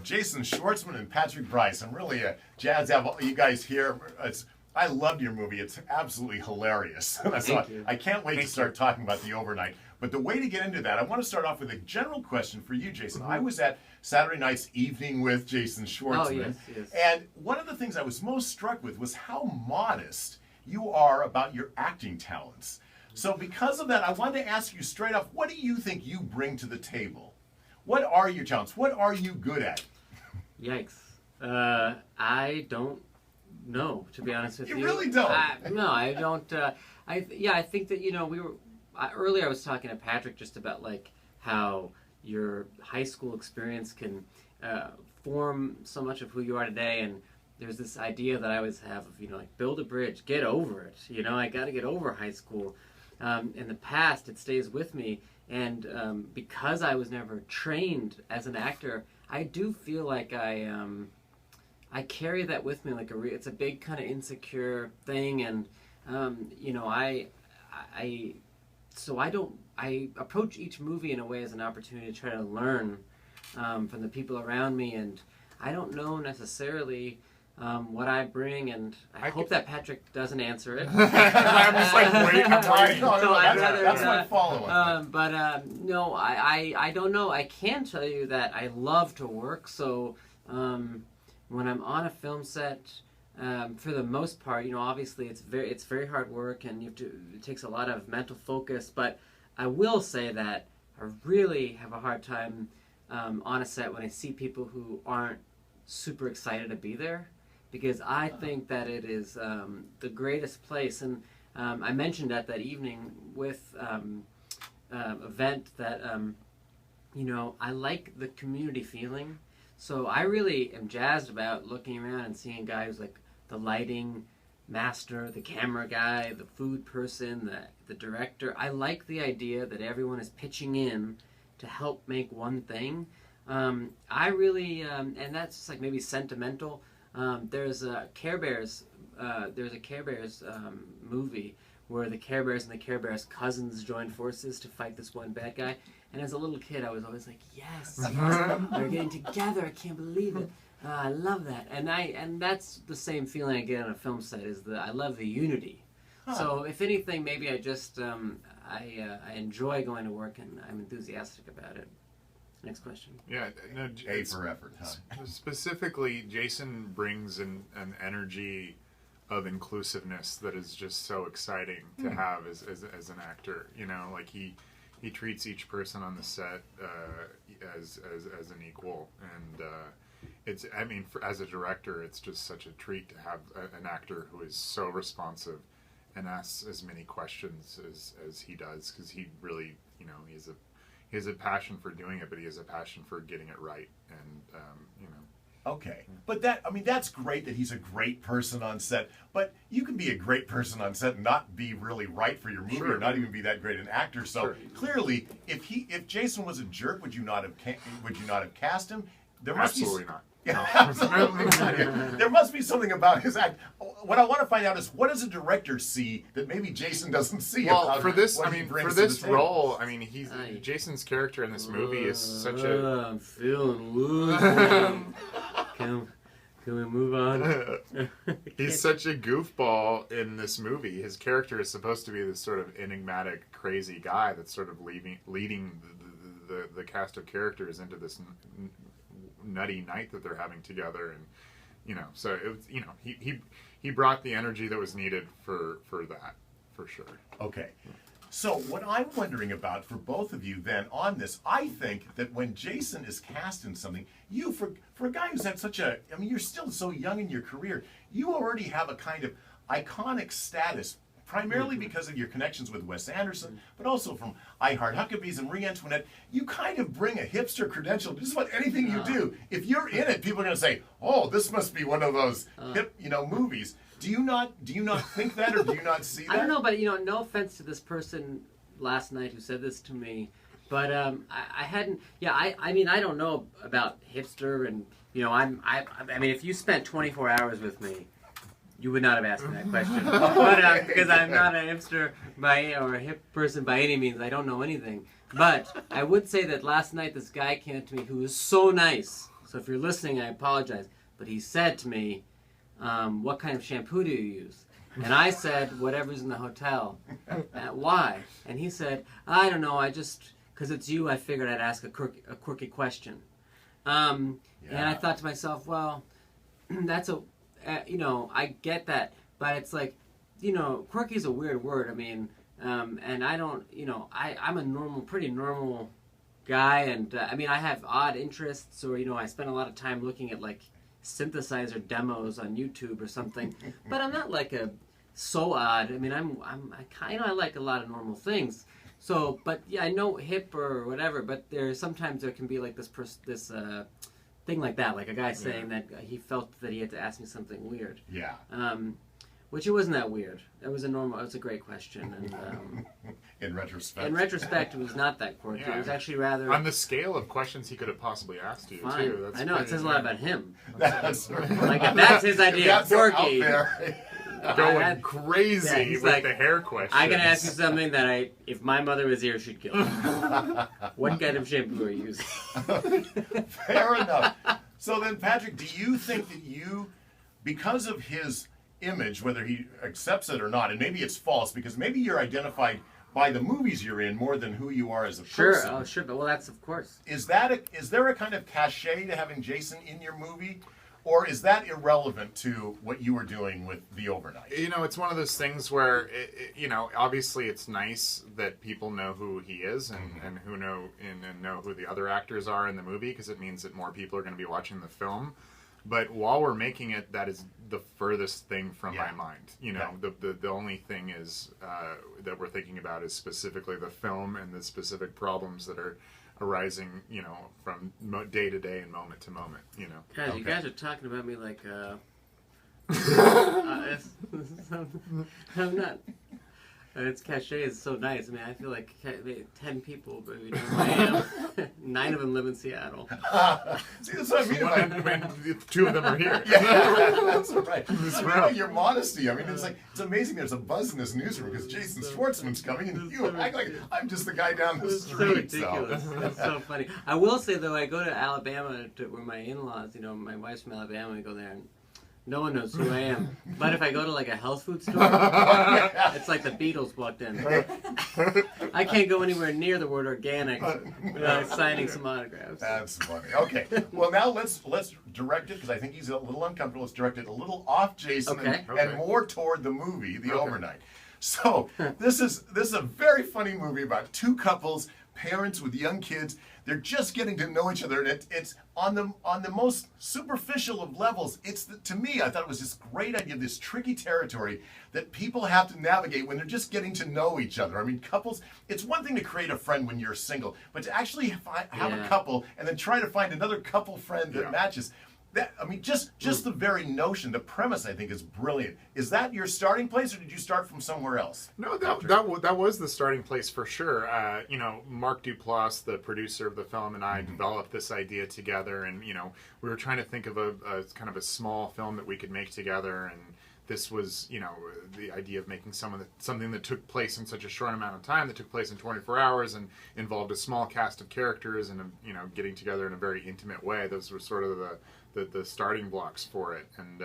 Jason Schwartzman and Patrick Brice. I'm really jazzed to have all you guys here. I loved your movie. It's absolutely hilarious. So I can't wait to start talking about the overnight. But the way to get into that, I want to start off with a general question for you, Jason. I was at Saturday night's Evening with Jason Schwartzman. Yes. And one of the things I was most struck with was how modest you are about your acting talents. So because of that, I wanted to ask you straight off, what do you think you bring to the table? What are your talents? What are you good at? Yikes. I don't know, to be honest with you. You really don't? No, I don't. I think that, earlier I was talking to Patrick just about like how your high school experience can form so much of who you are today, and there's this idea that I always have of, like build a bridge, get over it. I got to get over high school. In the past, it stays with me. And because I was never trained as an actor, I do feel like I carry that with me. It's a big kind of insecure thing, and I approach each movie in a way as an opportunity to try to learn from the people around me, and I don't know necessarily what I bring, and I hope that Patrick doesn't answer it. I'm just like, wait, I'm waiting. That's my follow-up. No, I don't know. I can tell you that I love to work, so when I'm on a film set, for the most part, obviously it's very hard work, and it takes a lot of mental focus, but I will say that I really have a hard time on a set when I see people who aren't super excited to be there, because I think that it is the greatest place. And I mentioned at that evening with event that I like the community feeling. So I really am jazzed about looking around and seeing guys like the lighting master, the camera guy, the food person, the director. I like the idea that everyone is pitching in to help make one thing. I really, and that's just like maybe sentimental. There's a Care Bears. There's a Care Bears movie where the Care Bears and the Care Bears cousins join forces to fight this one bad guy. And as a little kid, I was always like, yes, they're getting together. I can't believe it. I love that. And that's the same feeling I get on a film set. Is that I love the unity. So if anything, maybe I just I enjoy going to work, and I'm enthusiastic about it. Next question. Yeah, no, A for effort, huh? Specifically, Jason brings an energy of inclusiveness that is just so exciting to have as an actor. Like he treats each person on the set as an equal, and as a director, it's just such a treat to have an actor who is so responsive and asks as many questions as he does, because he really, he has a passion for doing it, but he has a passion for getting it right, and Okay, but that's great that he's a great person on set. But you can be a great person on set and not be really right for your movie, or not even be that great an actor. So clearly, if Jason was a jerk, would you not have cast him? Absolutely not. Yeah, absolutely. There must be something about his act. What I want to find out is, what does a director see that maybe Jason doesn't see? Well, for this role, Jason's character in this movie is such a. I'm feeling loose. Can we move on? He's such a goofball in this movie. His character is supposed to be this sort of enigmatic, crazy guy that's sort of leading the cast of characters into this nutty night that they're having together, and so it was, he brought the energy that was needed for that, for sure. Okay. So what I'm wondering about for both of you then on this, I think that when Jason is cast in something, you, for a guy who's had you're still so young in your career, you already have a kind of iconic status, primarily because of your connections with Wes Anderson, but also from I Heart Huckabees and Marie Antoinette. You kind of bring a hipster credential to just about anything you do. If you're in it, people are going to say, "Oh, this must be one of those hip, movies." Do you not think that, or do you not see that? I don't know, but no offense to this person last night who said this to me, but I hadn't. Yeah, I don't know about hipster, and if you spent 24 hours with me, you would not have asked me that question. But because I'm not a hipster or a hip person by any means, I don't know anything. But I would say that last night this guy came up to me who was so nice, So if you're listening, I apologize. But he said to me, what kind of shampoo do you use? And I said, whatever's in the hotel. Why? And he said, I don't know, because it's you, I figured I'd ask a quirky question. And I thought to myself, well, that's I get that, but it's like, quirky is a weird word. I mean, and I don't, I'm a pretty normal guy, and I have odd interests, or, I spend a lot of time looking at, like, synthesizer demos on YouTube or something, but I'm not like so odd. I mean, I like a lot of normal things. So, but yeah, I know hip or whatever, but sometimes there can be like this thing like that, like a guy saying that he felt that he had to ask me something weird. Yeah. Which it wasn't that weird. It was a great question, and in retrospect. In retrospect, it was not that quirky. Yeah. It was actually rather on the scale of questions he could have possibly asked you fine. too. That's I know it says a lot about him. That's like if that's his idea of quirky. Going crazy with like, the hair question. I can ask you something that if my mother was here, she'd kill me. What kind of shampoo are you using? Fair enough. So then, Patrick, do you think that because of his image, whether he accepts it or not, and maybe it's false because maybe you're identified by the movies you're in more than who you are as a person. Sure, sure, but that's of course. Is there a kind of cachet to having Jason in your movie? Or is that irrelevant to what you were doing with The Overnight? It's one of those things where, obviously it's nice that people know who he is and who know who the other actors are in the movie, because it means that more people are going to be watching the film. But while we're making it, that is the furthest thing from my mind. The only thing is that we're thinking about is specifically the film and the specific problems that are arising, from day to day and moment to moment, Guys, Okay. you guys are talking about me like, I'm not. Its cachet is so nice. I mean, I feel like 10 people maybe know who I am. 9 of them live in Seattle. See, that's what I mean. 2 of them are here. Yeah, that's right. Your modesty. I mean, it's amazing. There's a buzz in this newsroom because Jason Schwartzman's coming, and you act like I'm just the guy down the street. So ridiculous. That's so funny. I will say though, I go to Alabama where my in-laws. My wife's from Alabama. We go there and no one knows who I am. But if I go to like a health food store, it's like the Beatles walked in. I can't go anywhere near the word organic without signing some autographs. That's funny. Okay. Well, now let's direct it, because I think he's a little uncomfortable. Let's direct it a little off Jason and more toward the movie, The Overnight. So this is a very funny movie about 2 couples, parents with young kids. They're just getting to know each other, and it's on the most superficial of levels. To me, I thought it was this great idea, this tricky territory that people have to navigate when they're just getting to know each other. I mean, couples. It's one thing to create a friend when you're single, but to actually have a couple and then try to find another couple friend that matches. Just the very notion, the premise, I think, is brilliant. Is that your starting place, or did you start from somewhere else? No, that was the starting place for sure. Mark Duplass, the producer of the film, and I developed this idea together, and we were trying to think of a kind of a small film that we could make together, and this was the idea of making something that took place in such a short amount of time, that took place in 24 hours, and involved a small cast of characters, and getting together in a very intimate way. Those were sort of the starting blocks for it, and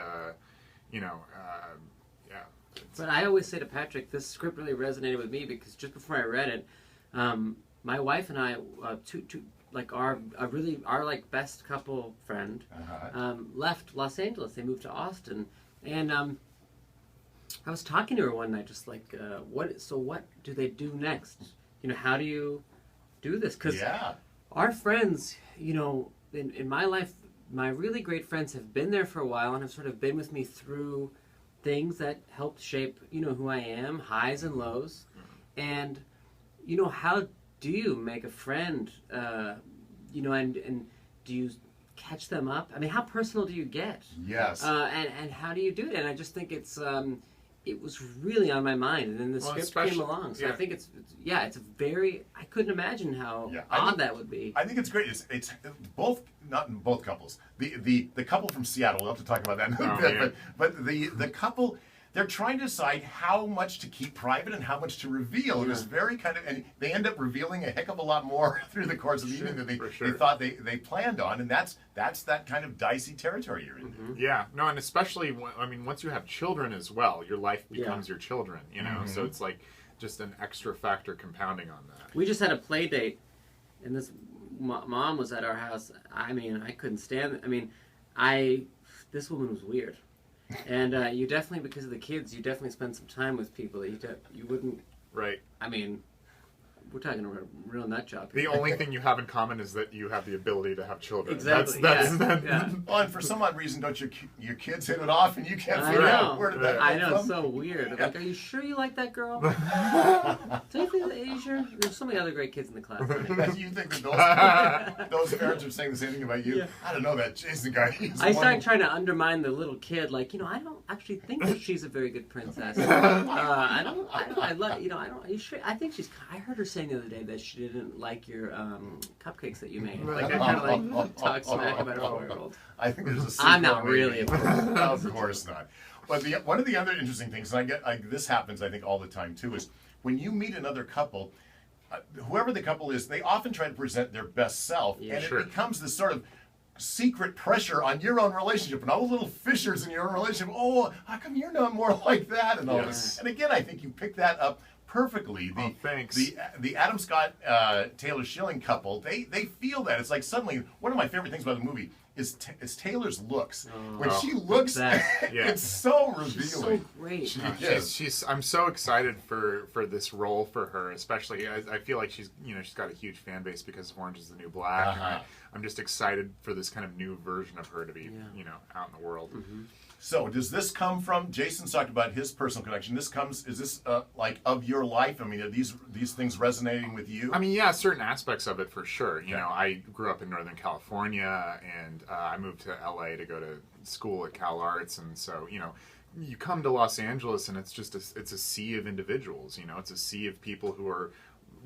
But I always say to Patrick, this script really resonated with me because just before I read it, my wife and I, our best couple friend, left Los Angeles. They moved to Austin, and I was talking to her one night, just like, what do they do next? How do you do this? Because our friends, in my life, my really great friends have been there for a while and have sort of been with me through things that helped shape, who I am, highs and lows. And, how do you make a friend, and do you catch them up? I mean, how personal do you get? Yes. And how do you do it? And I just think it was really on my mind, and then the script came along. So I think it's a very, I couldn't imagine how odd that would be. I think it's great. It's both, not in both couples. The couple from Seattle, we'll have to talk about that in a bit, but the couple, they're trying to decide how much to keep private and how much to reveal. It was very kind of, and they end up revealing a heck of a lot more through the course of the evening than they thought they planned on, and that's that kind of dicey territory you're in. Yeah, no, and especially once you have children as well, your life becomes your children, you know. So it's like just an extra factor compounding on that. We just had a play date, and this mom was at our house. I mean, I couldn't stand it. I mean, this woman was weird. And you definitely, because of the kids, you definitely spend some time with people that you wouldn't. Right. I mean, we're talking a real nut job here. The only thing you have in common is that you have the ability to have children. Exactly. That's Well, and for some odd reason, don't your kids hit it off, and you can't I figure know. out where did that I come know, from? it's so weird. I'm like, are you sure you like that girl? Do you think that Asia? There's so many other great kids in the class. You think that those parents are saying the same thing about you? Yeah. I don't know, that Jason guy. I started trying to undermine the little kid, like, I don't actually think that she's a very good princess. I love, are you sure? I think I heard her saying the other day that she didn't like your cupcakes that you made. Like, I kind of like talk smack about her 4-year-old. I think there's a secret. I'm not really, of course. Of course not. But one of the other interesting things, and this happens, I think, all the time too, is when you meet another couple, whoever the couple is, they often try to present their best self, and it becomes this sort of secret pressure on your own relationship and all the little fissures in your own relationship. Oh, how come you're not more like that? And all this. And again, I think you pick that up perfectly. Thanks. The Adam Scott Taylor Schilling couple, they feel that. It's like suddenly one of my favorite things about the movie is Taylor's looks. When she looks, it's so revealing. She's so great. She's I'm so excited for this role for her, especially. I feel like she's got a huge fan base because of Orange is the New Black. And I'm just excited for this kind of new version of her to be out in the world. So does this come from, Jason's talked about his personal connection. Is this like of your life? I mean, are these things resonating with you? I mean, yeah, certain aspects of it for sure. You know, I grew up in Northern California, and I moved to LA to go to school at Cal Arts, and so, you come to Los Angeles and it's just it's a sea of individuals, it's a sea of people who are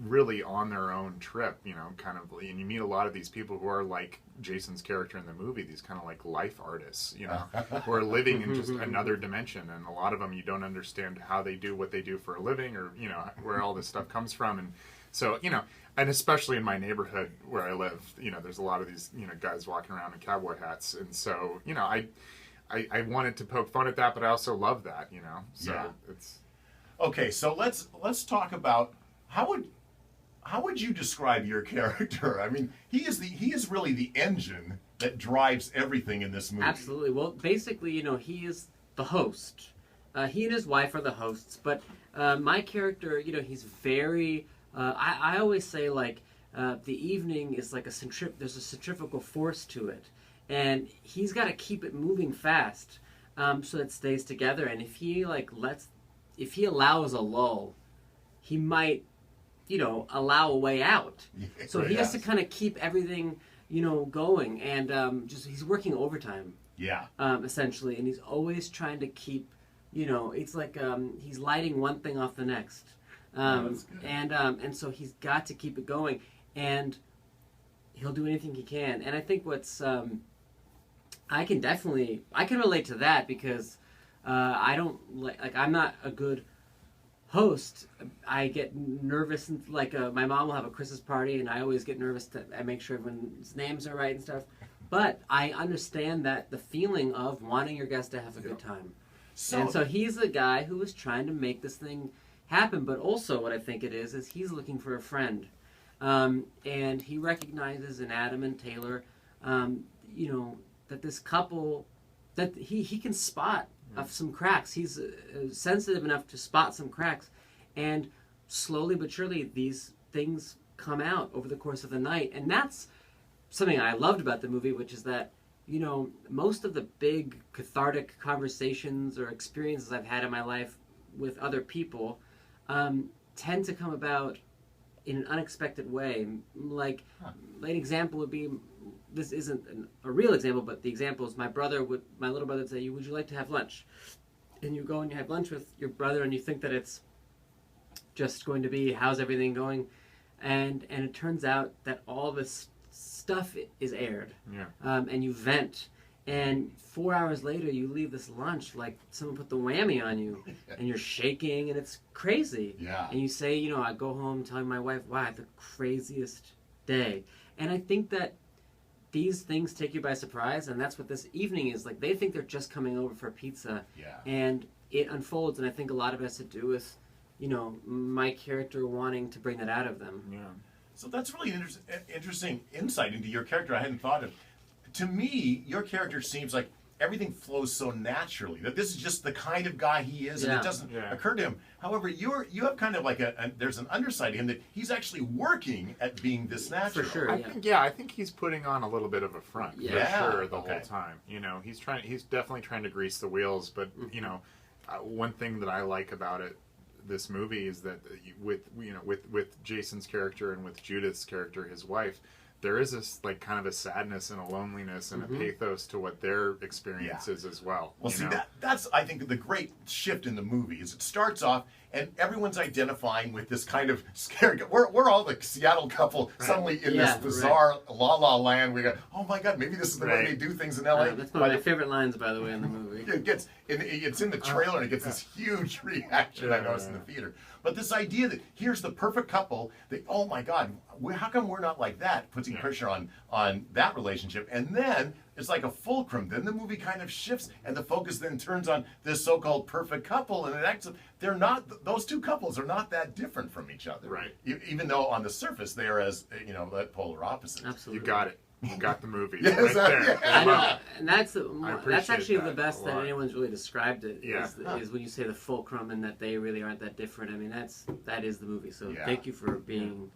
really on their own trip, kind of, and you meet a lot of these people who are like Jason's character in the movie, these kind of like life artists, who are living in just another dimension, and a lot of them you don't understand how they do what they do for a living, or where all this stuff comes from. And so and especially in my neighborhood where I live, there's a lot of these guys walking around in cowboy hats, and so I wanted to poke fun at that, but I also love that, so it's okay. So let's talk about how would you describe your character? I mean, he is really the engine that drives everything in this movie. Absolutely. Well, basically, he is the host. He and his wife are the hosts, but my character, he's very. I always say, like, the evening is like there's a centrifugal force to it, and he's got to keep it moving fast so it stays together. And if he allows a lull, he might allow a way out. So he has to kind of keep everything, going, and he's working overtime. Yeah. Essentially, and he's always trying to keep, it's like he's lighting one thing off the next, and so he's got to keep it going, and he'll do anything he can. And I think what's I can relate to that because I don't I'm not a good host. I get nervous, and my mom will have a Christmas party, and I always get nervous that I make sure everyone's names are right and stuff. But I understand that the feeling of wanting your guests to have a good time. So he's the guy who is trying to make this thing happen. But also, what I think it is he's looking for a friend, and he recognizes in Adam and Taylor, that this couple, that he can spot of some cracks. He's sensitive enough to spot some cracks, and slowly but surely these things come out over the course of the night. And that's something I loved about the movie, which is that most of the big cathartic conversations or experiences I've had in my life with other people tend to come about in an unexpected way. Like an example would be, this isn't a real example, but the example is my little brother would say, would you like to have lunch? And you go and you have lunch with your brother, and you think that it's just going to be, how's everything going? And it turns out that all this stuff is aired. And you vent, And 4 hours later, you leave this lunch like someone put the whammy on you, and you're shaking, and it's crazy. Yeah. And you say, you know, I go home telling my wife, wow, I had the craziest day. And I think that these things take you by surprise, and that's what this evening is. Like, they think they're just coming over for pizza, and it unfolds, and I think a lot of it has to do with, you know, my character wanting to bring that out of them. Yeah. So that's really an interesting insight into your character I hadn't thought of. To me, your character seems like everything flows so naturally, that this is just the kind of guy he is, and it doesn't occur to him. However, you have kind of like there's an underside to him that he's actually working at being this natural. For sure, I think he's putting on a little bit of a front for sure the whole time. You know, he's definitely trying to grease the wheels, but you know, one thing that I like about this movie is that with Jason's character and with Judith's character, his wife, there is this like kind of a sadness and a loneliness and a pathos to what their experience is as well. Well, see, that's I think the great shift in the movie is it starts off and everyone's identifying with this kind of scary. We're all the Seattle couple suddenly in this bizarre La La Land. We go, oh my God, maybe this is the way they do things in LA. That's one of my favorite lines, by the way, in the movie. It's in the trailer and it gets this huge reaction I noticed in the theater. But this idea that here's the perfect couple, that, oh my God, how come we're not like that? Putting pressure on that relationship. And then it's like a fulcrum. Then the movie kind of shifts and the focus then turns on this so-called perfect couple. And they're not, those two couples are not that different from each other. Right. Even though on the surface they are as, you know, that polar opposite. Absolutely. You got it. You got the movie. Yes, right there. I know, and that's actually the that best a that lot. anyone's really described it. Is when you say the fulcrum and that they really aren't that different. I mean, that is the movie. So thank you for being.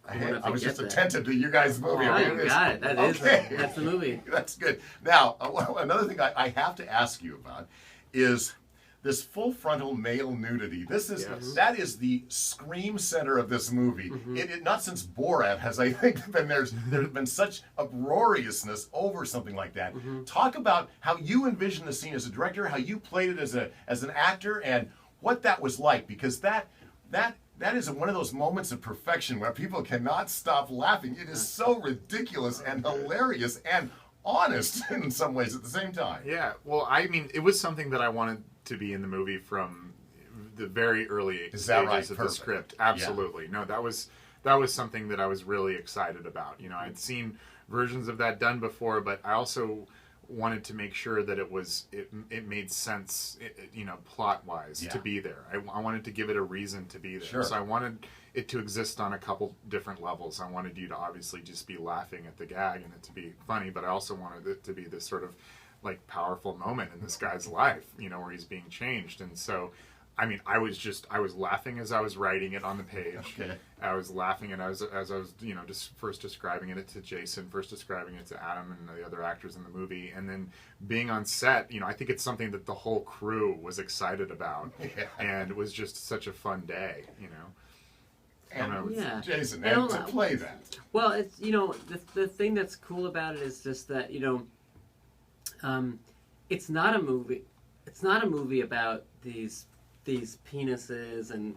I was just attentive to you guys' movie. Oh, you got it. That's the movie. That's good. Now, another thing I have to ask you about is this full frontal male nudity. That is the scream center of this movie. It not since Borat has, I think, there's been such uproariousness over something like that. Talk about how you envisioned the scene as a director, how you played it as an actor, and what that was like, because that is one of those moments of perfection where people cannot stop laughing. It is so ridiculous and hilarious and honest in some ways at the same time. Yeah, well, I mean, it was something that I wanted to be in the movie from the very early stages of the script. Absolutely. No, that was something that I was really excited about. You know, I'd seen versions of that done before, but I also wanted to make sure that it made sense, you know, plot-wise to be there. I wanted to give it a reason to be there. Sure. So I wanted it to exist on a couple different levels. I wanted you to obviously just be laughing at the gag and it to be funny, but I also wanted it to be this sort of like powerful moment in this guy's life, you know, where he's being changed. And so, I mean, I was laughing as I was writing it on the page. Okay. I was laughing and as I was, you know, just first describing it to Jason, first describing it to Adam and the other actors in the movie, and then being on set. You know, I think it's something that the whole crew was excited about, and it was just such a fun day. You know. And Jason, and to play that. Well, it's, you know, the thing that's cool about it is just that, you know, it's not a movie. It's not a movie about these penises and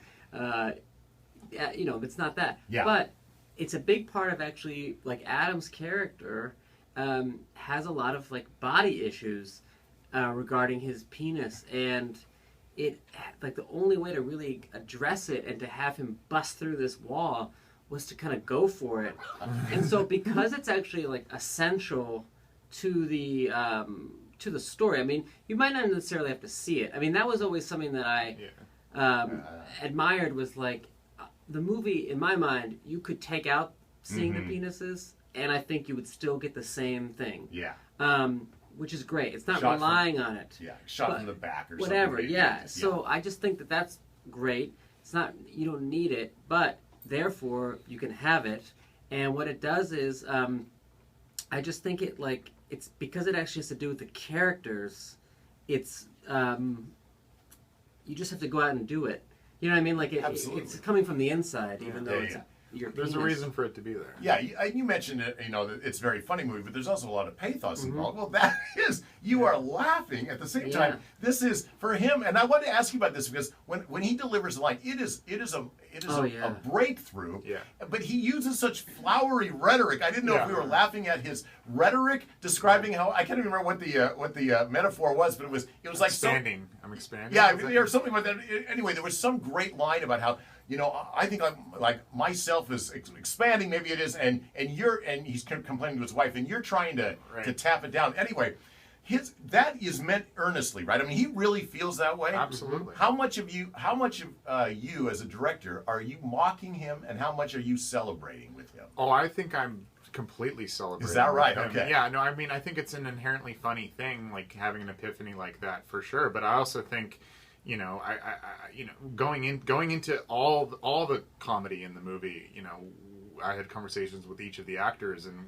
you know, it's not that. Yeah. But it's a big part of actually, like, Adam's character has a lot of like body issues regarding his penis, and it, like, the only way to really address it and to have him bust through this wall was to kind of go for it. And so because it's actually like essential to the story, I mean, you might not necessarily have to see it. I mean, that was always something that I admired, was like, the movie, in my mind, you could take out seeing the penises and I think you would still get the same thing. Yeah. Which is great. It's not relying on it. Yeah, shot from the back or whatever, something. yeah. So I just think that that's great. It's not, you don't need it, but therefore you can have it. And what it does is, I just think it, like, it's because it actually has to do with the characters. It's you just have to go out and do it. You know what I mean? Like, it's coming from the inside, even though it's your There's a reason for it to be there. Yeah, you mentioned it. You know, that it's a very funny movie, but there's also a lot of pathos involved. Well, that is you are laughing at the same time. This is for him, and I want to ask you about this because when he delivers a line, it is a breakthrough. Yeah. But he uses such flowery rhetoric. I didn't know if we were laughing at his rhetoric describing how I can't even remember what the metaphor was, but it was like expanding. I'm expanding. Yeah, or something like that. Anyway, there was some great line about how, I think I'm like myself is expanding, maybe it is, and he's complaining to his wife, and you're trying to tap it down. Anyway, that is meant earnestly, right? I mean, he really feels that way. Absolutely. How much of you as a director are you mocking him, and how much are you celebrating with him? Oh, I think I'm completely celebrating. Is that right? With him. Okay. Yeah. No, I mean, I think it's an inherently funny thing, like having an epiphany like that for sure. But I also think, going into all the comedy in the movie, I had conversations with each of the actors, and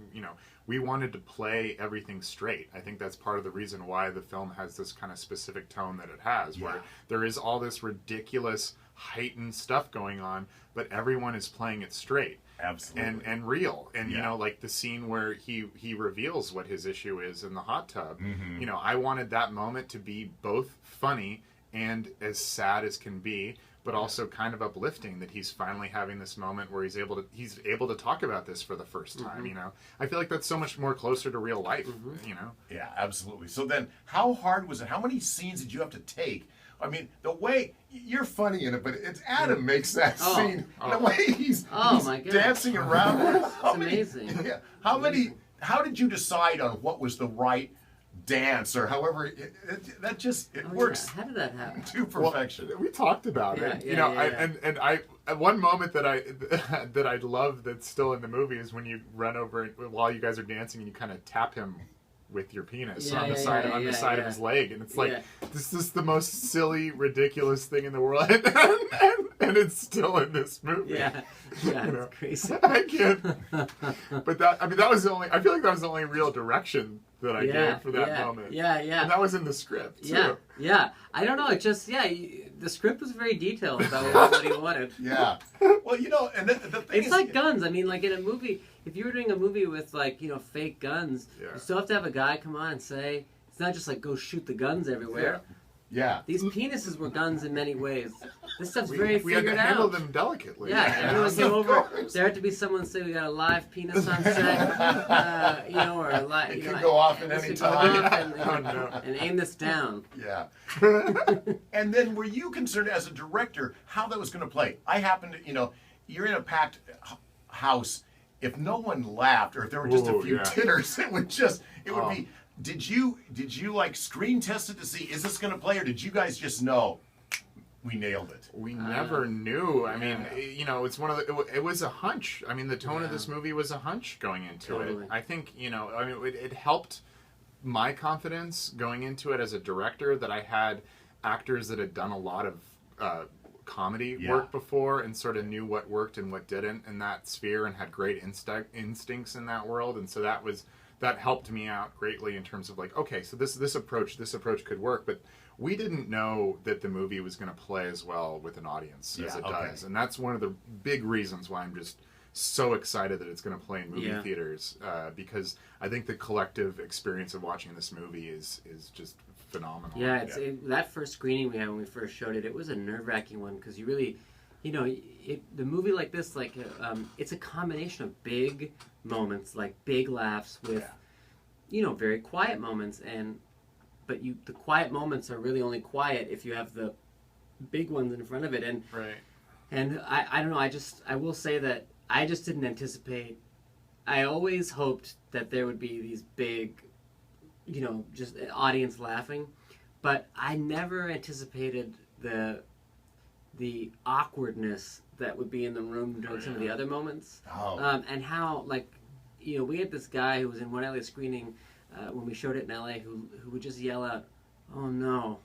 we wanted to play everything straight. I think that's part of the reason why the film has this kind of specific tone that it has, where there is all this ridiculous, heightened stuff going on, but everyone is playing it straight. Absolutely. And real. And, like the scene where he reveals what his issue is in the hot tub. Mm-hmm. I wanted that moment to be both funny and as sad as can be, but also kind of uplifting that he's finally having this moment where he's able to talk about this for the first time. I feel like that's so much more closer to real life. Yeah, absolutely. So then, how hard was it? How many scenes did you have to take? I mean, the way you're funny in it, but it's Adam makes that scene. The way he's dancing around. It's amazing. Yeah. How did you decide on what was the right dance, or however it works? How did that happen? To perfection. Well, we talked about it. And I one moment that I love that's still in the movie is when you run over while you guys are dancing and you kind of tap him with your penis on the side of his leg, and it's like this is the most silly, ridiculous thing in the world, and it's still in this movie. It's crazy. I can't. But that was the only. I feel like that was the only real direction that I gave for that moment. And that was in the script too. I don't know. It just the script was very detailed about what he wanted. Yeah. Well, and the thing it's is, like guns. I mean, like in a movie, if you were doing a movie with fake guns, you still have to have a guy come on and say it's not just like go shoot the guns everywhere. Yeah. These penises were guns in many ways. This stuff's very figured out. We had to handle them delicately. Everyone came over. There had to be someone say we got a live penis on set, or a live. It could go off at any time. And aim this down. Yeah. And then, were you concerned as a director how that was going to play? I happened to, you're in a packed house. If no one laughed, or if there were just a few titters, it would be. Did you like screen test it to see is this going to play, or did you guys just know we nailed it? We never knew. I mean, it's one of the. It was a hunch. I mean, the tone of this movie was a hunch going into it. I think it helped my confidence going into it as a director that I had actors that had done a lot of comedy work before and sort of knew what worked and what didn't in that sphere and had great instincts in that world, and so that helped me out greatly in terms of like, okay, so this approach could work, but we didn't know that the movie was going to play as well with an audience as it does, and that's one of the big reasons why I'm just so excited that it's going to play in movie theaters, because I think the collective experience of watching this movie is just phenomenal. That first screening we had when we first showed it, it was a nerve-wracking one because you really, the movie like this, like it's a combination of big moments, like big laughs with, very quiet moments, but the quiet moments are really only quiet if you have the big ones in front of it, and I don't know, I will say that I just didn't anticipate. I always hoped that there would be these big, just audience laughing, but I never anticipated the awkwardness that would be in the room during some of the other moments. And how, like, we had this guy who was in one LA screening when we showed it in LA who would just yell out, "Oh no,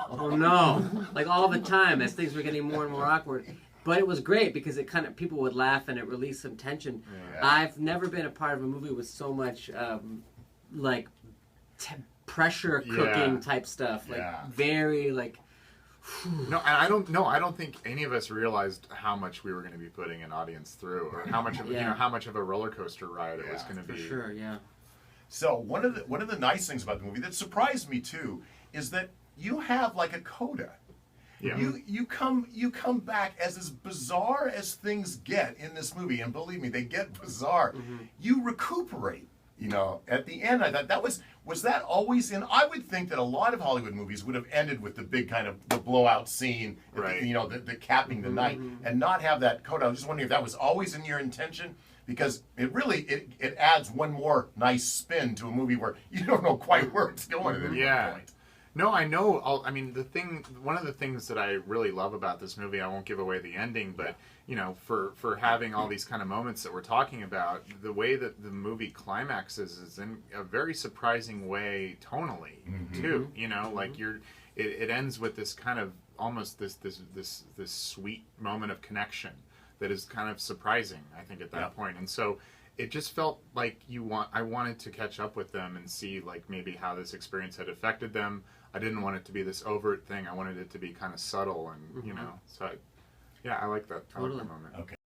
oh no," like all the time as things were getting more and more awkward. But it was great because it kind of, people would laugh and it released some tension. I've never been a part of a movie with so much pressure cooking type stuff, very like. No, and I don't think any of us realized how much we were going to be putting an audience through, or how much of how much of a roller coaster ride it was going to be. For sure, So one of the nice things about the movie that surprised me too is that you have like a coda. Yeah. You come back as bizarre as things get in this movie, and believe me, they get bizarre. You recuperate. At the end, I thought was that always in? I would think that a lot of Hollywood movies would have ended with the big kind of the blowout scene, right? The capping the night, and not have that coda. I was just wondering if that was always in your intention, because it really it adds one more nice spin to a movie where you don't know quite where it's going at any point. No, I know. I mean, one of the things that I really love about this movie, I won't give away the ending, but for having all these kind of moments that we're talking about, the way that the movie climaxes is in a very surprising way tonally too. Like it ends with this kind of almost this sweet moment of connection that is kind of surprising, I think, at that point. And so it just felt like I wanted to catch up with them and see like maybe how this experience had affected them. I didn't want it to be this overt thing. I wanted it to be kind of subtle and so I like that. I like that moment. Okay.